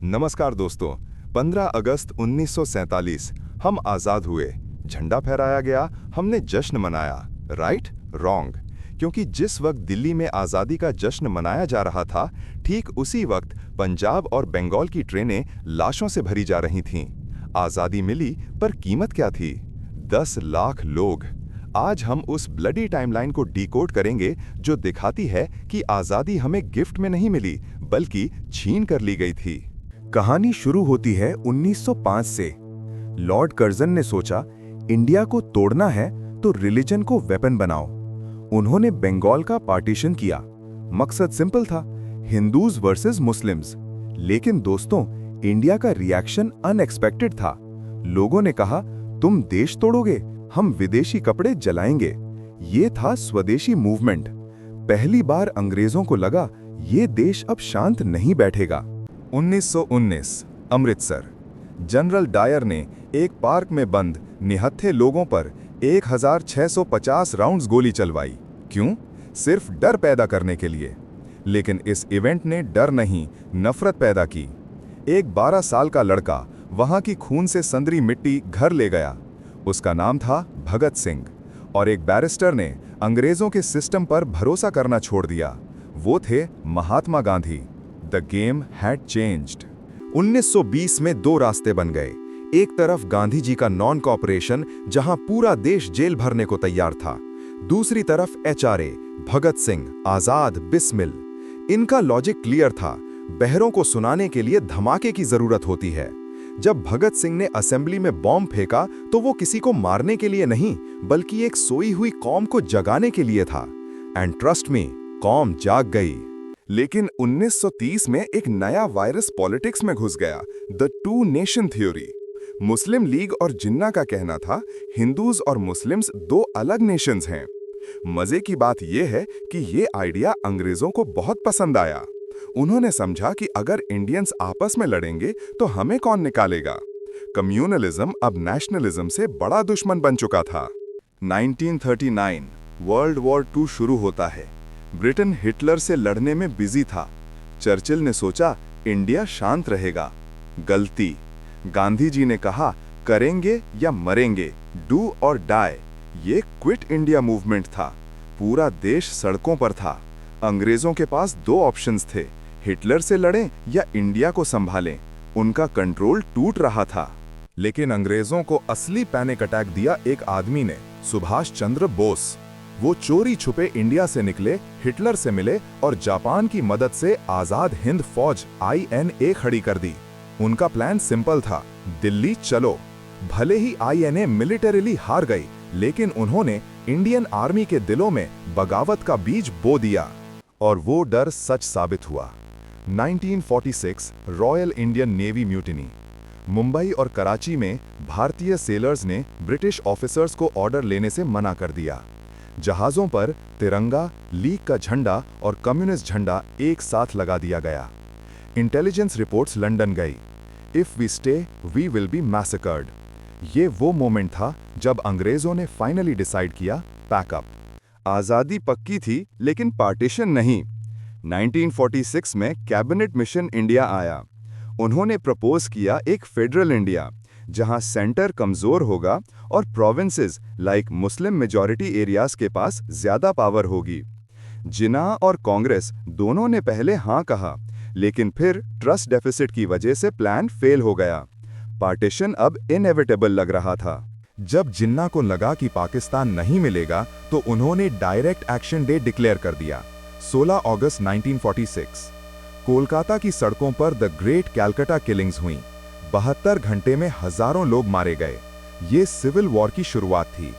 नमस्कार दोस्तों। 15 अगस्त 1947 हम आज़ाद हुए, झंडा फहराया गया, हमने जश्न मनाया। राइट? रॉन्ग। क्योंकि जिस वक्त दिल्ली में आज़ादी का जश्न मनाया जा रहा था, ठीक उसी वक्त पंजाब और बंगाल की ट्रेनें लाशों से भरी जा रही थीं। आज़ादी मिली, पर कीमत क्या थी? 10 लाख लोग। आज हम उस ब्लडी टाइमलाइन को डिकोड करेंगे जो दिखाती है कि आज़ादी हमें गिफ्ट में नहीं मिली, बल्कि छीन कर ली गई थी। कहानी शुरू होती है 1905 से। लॉर्ड कर्जन ने सोचा, इंडिया को तोड़ना है तो रिलीजन को वेपन बनाओ। उन्होंने बंगाल का पार्टीशन किया। मकसद सिंपल था, हिंदूज वर्सेस मुस्लिम्स। लेकिन दोस्तों, इंडिया का रिएक्शन अनएक्सपेक्टेड था। लोगों ने कहा, तुम देश तोड़ोगे, हम विदेशी कपड़े जलाएंगे। ये था स्वदेशी मूवमेंट। पहली बार अंग्रेजों को लगा, ये देश अब शांत नहीं बैठेगा। 1919 अमृतसर। जनरल डायर ने एक पार्क में बंद निहत्थे लोगों पर 1650 राउंड्स गोली चलवाई। क्यों? सिर्फ डर पैदा करने के लिए। लेकिन इस इवेंट ने डर नहीं, नफरत पैदा की। एक 12 साल का लड़का वहां की खून से संदरी मिट्टी घर ले गया। उसका नाम था भगत सिंह। और एक बैरिस्टर ने अंग्रेजों के सिस्टम पर भरोसा करना छोड़ दिया। वो थे Mahatma Gandhi. The game had changed. 1920 में दो रास्ते बन गए। एक तरफ गांधी जी का नॉन कॉपरेशन, जहां पूरा देश जेल भरने को तैयार था। दूसरी तरफ एचआरए, भगत सिंह, आजाद, बिस्मिल। इनका लॉजिक क्लियर था, बहरों को सुनाने के लिए धमाके की जरूरत होती है। जब भगत सिंह ने असेंबली में बॉम्ब फेंका तो वो किसी को मारने के लिए नहीं, बल्कि एक सोई हुई कौम को जगाने के लिए था। एंड ट्रस्ट मी, कौम जाग गई। लेकिन 1930 में एक नया वायरस पॉलिटिक्स में घुस गया, the two nation theory. Muslim league और जिन्ना का कहना था, हिंदूज और मुस्लिम्स दो अलग नेशंस हैं। मजे की बात यह है कि ये आइडिया अंग्रेजों को बहुत पसंद आया। उन्होंने समझा कि अगर इंडियंस आपस में लड़ेंगे तो हमें कौन निकालेगा। कम्युनलिज्म अब नेशनलिज्म से बड़ा दुश्मन बन चुका था। 1939 वर्ल्ड वॉर 2 शुरू होता है। ब्रिटेन हिटलर से लड़ने में बिजी था। चर्चिल ने सोचा, इंडिया शांत रहेगा। गलती। गांधी जी ने कहा, करेंगे या मरेंगे, डू और डाई। ये क्विट इंडिया मूवमेंट था। पूरा देश सड़कों पर था। अंग्रेजों के पास दो ऑप्शंस थे, हिटलर से लड़ें या इंडिया को संभालें। उनका कंट्रोल टूट रहा था। लेकिन अंग्रेजों को असली पैनिक अटैक दिया एक आदमी ने, सुभाष चंद्र बोस। वो चोरी छुपे इंडिया से निकले, हिटलर से मिले और जापान की मदद से आजाद हिंद फौज INA खड़ी कर दी। उनका प्लान सिंपल था, दिल्ली चलो। भले ही INA मिलिटरीली हार गई, लेकिन उन्होंने इंडियन आर्मी के दिलों में बगावत का बीज बो दिया। और वो डर सच साबित हुआ। 1946 royal Indian navy mutiny. Mumbai और कराची में भारतीय सेलर्स ने ब्रिटिश ऑफिसर्स को ऑर्डर लेने से मना कर दिया। जहाजों पर तिरंगा, लीग का झंडा और कम्युनिस्ट झंडा एक साथ लगा दिया गया। इंटेलिजेंस रिपोर्ट्स लंदन गई। If we stay we will be massacred. ये वो मोमेंट था जब अंग्रेजों ने फाइनली डिसाइड किया, पैकअप। आजादी पक्की थी, लेकिन पार्टीशन नहीं। 1946 में कैबिनेट मिशन इंडिया आया। उन्होंने प्रपोज किया एक फेडरल इंडिया, जहां सेंटर कमजोर होगा और provinces like Muslim majority areas के पास ज्यादा पावर होगी। जिन्ना और कांग्रेस दोनों ने पहले हां कहा, लेकिन फिर ट्रस्ट डेफिसिट की वजह से प्लान फेल हो गया। पार्टीशन अब इनएविटेबल लग रहा था। जब जिन्ना को लगा कि पाकिस्तान नहीं मिलेगा, तो उन्होंने डायरेक्ट एक्शन डे डिक्लेयर कर दिया, 16 अगस्त 1946। कोलकाता की सड़कों पर द ग्रेट कैलकाटा किलिंग्स हुई। 72 घंटे में हजारों लोग मारे गए। ये सिविल वॉर की शुरुआत थी।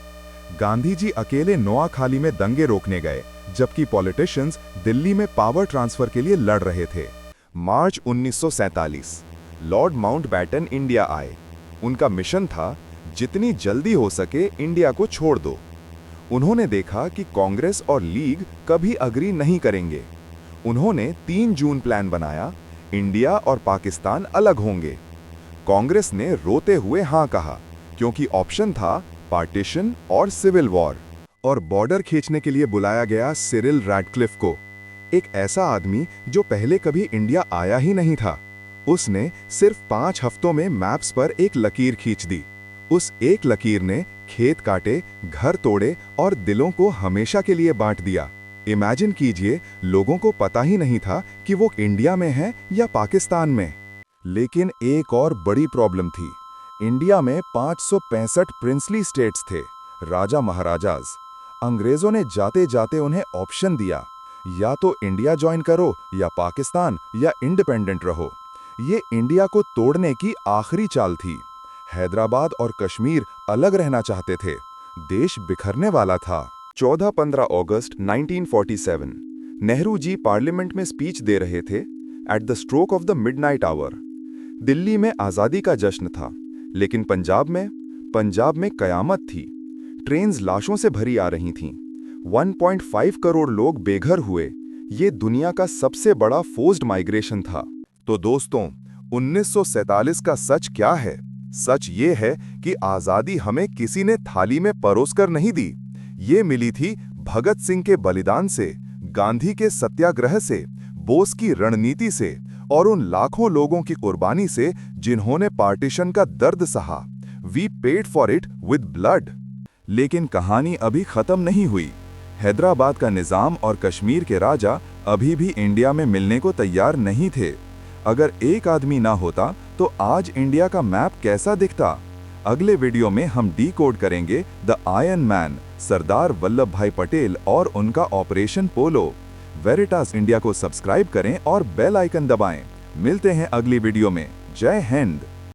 गांधी जी अकेले नोआखाली में दंगे रोकने गए, जबकि पॉलिटिशियंस दिल्ली में पावर ट्रांसफर के लिए लड़ रहे थे। मार्च 1947 लॉर्ड माउंटबैटन इंडिया आए। उनका मिशन था, जितनी जल्दी हो सके इंडिया को छोड़ दो। उन्होंने देखा कि कांग्रेस और लीग कभी अग्री नहीं करेंगे। उन्होंने 3 जून प्लान बनाया, इंडिया और पाकिस्तान अलग होंगे। कांग्रेस ने रोते हुए हां कहा, क्योंकि ऑप्शन था पार्टीशन और सिविल वॉर। और बॉर्डर खींचने के लिए बुलाया गया सिरिल रैडक्लिफ को, एक ऐसा आदमी जो पहले कभी इंडिया आया ही नहीं था। उसने सिर्फ 5 हफ्तों में मैप्स पर एक लकीर खींच दी। उस एक लकीर ने खेत काटे, घर तोड़े और दिलों को हमेशा के लिए बांट दिया। इमेजिन कीजिए, लोगों को पता ही नहीं था कि वो इंडिया में है या पाकिस्तान में। लेकिन एक और बड़ी प्रॉब्लम थी। इंडिया में 565 प्रिंसली स्टेट्स थे, राजा महाराजाज। अंग्रेजों ने जाते जाते उन्हें ऑप्शन दिया, या तो इंडिया ज्वाइन करो या पाकिस्तान या इंडिपेंडेंट रहो। ये इंडिया को तोड़ने की आखिरी चाल थी। हैदराबाद और कश्मीर अलग रहना चाहते थे। देश बिखरने वाला था। 14-15 अगस्त 1947 नेहरू जी पार्लियामेंट में स्पीच दे रहे थे। At the stroke of the midnight hour Delhi में आज़ादी का जश्न था, लेकिन पंजाब में कयामत थी। ट्रेन्स लाशों से भरी आ रही थीं। 1.5 करोड़ लोग बेघर हुए। ये दुनिया का सबसे बड़ा फोर्स्ड माइग्रेशन था। तो दोस्तों, 1947 का सच क्या है? सच ये है कि आज़ादी हमें किसी ने थाली में परोसकर नहीं दी। ये मिली थी भगत सिंह के बलिदान से, गांधी के सत्याग्रह से, बोस की रणनीति से और उन लाखों लोगों की कुर्बानी से जिन्होंने पार्टीशन का दर्द सहा। We paid for it with blood. लेकिन कहानी अभी खत्म नहीं हुई। हैदराबाद का निजाम और कश्मीर के राजा अभी भी इंडिया में मिलने को तैयार नहीं थे। अगर एक आदमी ना होता तो आज इंडिया का मैप कैसा दिखता? अगले वीडियो में हम डीकोड करेंगे the iron man, Sardar Vallabh भाई पटेल और उनका ऑपरेशन पोलो। वेरिटास इंडिया को सब्सक्राइब करें और बेल आइकन दबाएं। मिलते हैं अगली वीडियो में। जय हिंद।